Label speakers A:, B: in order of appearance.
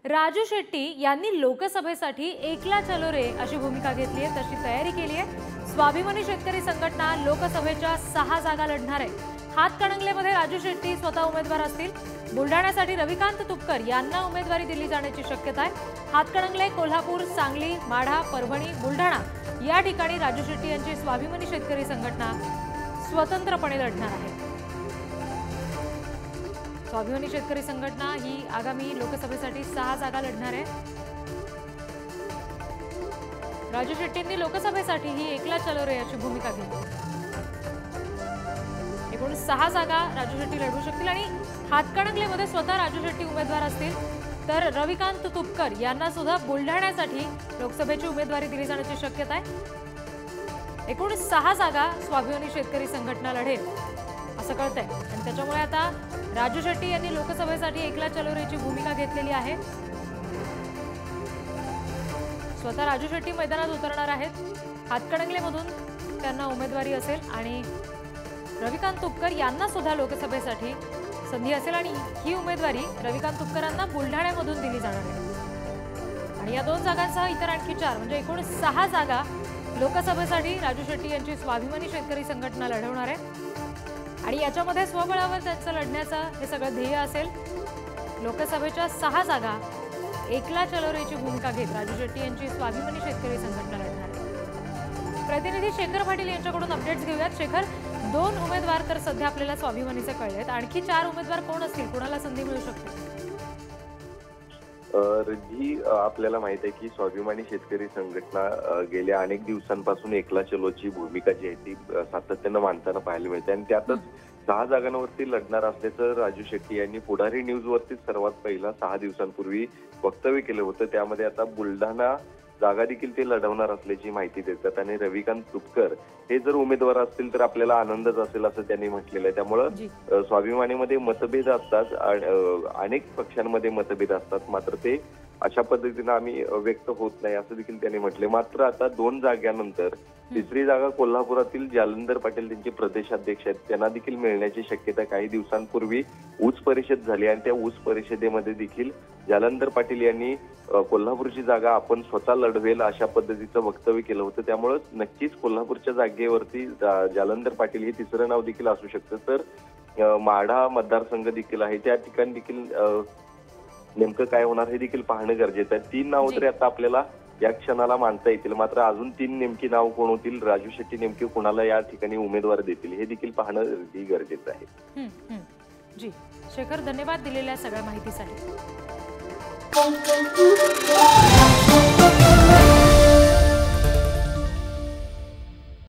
A: राजू शेट्टी यांनी लोकसभेसाठी एकला चलो रे अशी भूमिका घेतली आहे, तशी तयारी केली आहे। स्वाभिमानी शेतकरी संघटना लोकसभेच्या 6 जागा लढणार आहे। हातकणंगलेमध्ये राजू शेट्टी स्वतः उमेदवार असतील। बुलढाण्यासाठी रविकांत तुपकर यांना उमेदवारी दिली जाण्याची शक्यता आहे। हातकणंगले, कोल्हापूर, सांगली, माढा, परभणी, बुलढाणा या ठिकाणी राजू शेट्टी यांची स्वाभिमानी शेतकरी संघटना स्वतंत्रपणे लढणार आहे। स्वाभिमानी शेतकरी संघटना ही आगामी लोकसभेसाठी 6 जागा लढणार आहे। राजू शेट्टींनी लोकसभेसाठी ही एकला चलो रे अशी भूमिका घेतली। एकूण 6 जागा राजू शेट्टी लढवू शकतील आणि हातकणंगलेमध्ये स्वतः राजू शेट्टी उमेदवार असतील, तर रविकांत तुपकर यांना सुद्धा बुलढाण्यासाठी लोकसभेची उमेदवारी दिली जाण्याची शक्यता आहे। एकूण 6 जागा स्वाभिमानी शेतकरी संघटना लढेल असं कळतंय आणि त्याच्यामुळे आता राजू शेट्टी यांनी लोकसभेसाठी एकला चलो रेची भूमिका घेतलेली आहे। स्वतः राजू शेट्टी मैदानात उतरणार आहेत। हातकणंगलेमधून त्यांना उमेदवारी असेल आणि रविकांत तुपकर यांना सुद्धा लोकसभेसाठी संधी असेल आणि ही उमेदवारी रविकांत तुपकरांना बुलढाण्यामधून दिली जाणार आहे। आणि या 2 जागांसह इतर आणखी 4 म्हणजे एकूण 6 जागा लोकसभेसाठी राजू शेट्टी यांची स्वाभिमानी शेतकरी संघटना लढवणार आहे आणि याच्यामध्ये स्वबळावर त्यांचं लढण्याचं हे सगळं ध्येय असेल। लोकसभेच्या 6 जागा एकला चलो रेची भूमिका घेत राजू शेट्टी यांची स्वाभिमानी शेतकरी संघटना लढणार आहे। प्रतिनिधी शेखर पाटील यांच्याकडून अपडेट्स घेऊयात। शेखर, 2 उमेदवार तर सध्या आपल्याला स्वाभिमानीचे कळलेत, आणखी 4 उमेदवार कोण असतील, कोणाला संधी मिळू शकते?
B: आपल्याला माहित आहे की स्वाभिमानी शेतकरी संघटना गेल्या अनेक दिवसांपासून एकला चलोची भूमिका जी आहे ती सातत्यानं मानताना पाहायला मिळते आणि त्यातच 6 जागांवरती लढणार असल्याचं राजू शेट्टी यांनी पुढारी न्यूज वरती सर्वात पहिला 6 दिवसांपूर्वी वक्तव्य केलं होतं। त्यामध्ये आता बुलढाणा जागा देखील ते लढवणार असल्याची माहिती देतात आणि रविकांत तुपकर हे जर उमेदवार असतील तर आपल्याला आनंदच असेल असं त्यांनी म्हटलेलं आहे। त्यामुळं स्वाभिमानीमध्ये मतभेद असतात, अनेक पक्षांमध्ये मतभेद असतात, मात्र ते अशा पद्धतीने आम्ही व्यक्त होत नाही असं देखील त्यांनी म्हटले। मात्र आता 2 जागांनंतर 3री जागा कोल्हापुरातील जालंधर पाटील त्यांचे प्रदेशाध्यक्ष आहेत, त्यांना देखील मिळण्याची शक्यता। काही दिवसांपूर्वी ऊस परिषद झाली आणि त्या ऊस परिषदेमध्ये देखील जालंधर पाटील यांनी कोल्हापूरची जागा आपण स्वतः लढवेल अशा पद्धतीचं वक्तव्य केलं होतं। त्यामुळे नक्कीच कोल्हापूरच्या जागेवरती जालंधर पाटील हे 3रं नाव देखील असू शकतं। तर माढा मतदारसंघ देखील आहे, त्या ठिकाणी देखील नेमकं काय होणार हे देखील पाहणं गरजेचं आहे। 3 नाव तरी आता आपल्याला या क्षणाला मानता येतील, मात्र अजून 3 नेमकी नाव कोण होतील, राजू शेट्टी नेमके कोणाला या ठिकाणी उमेदवार देतील हे देखील पाहणं गरजेचं आहे।
A: जी शेखर, धन्यवाद दिलेल्या सगळ्या माहितीसाठी।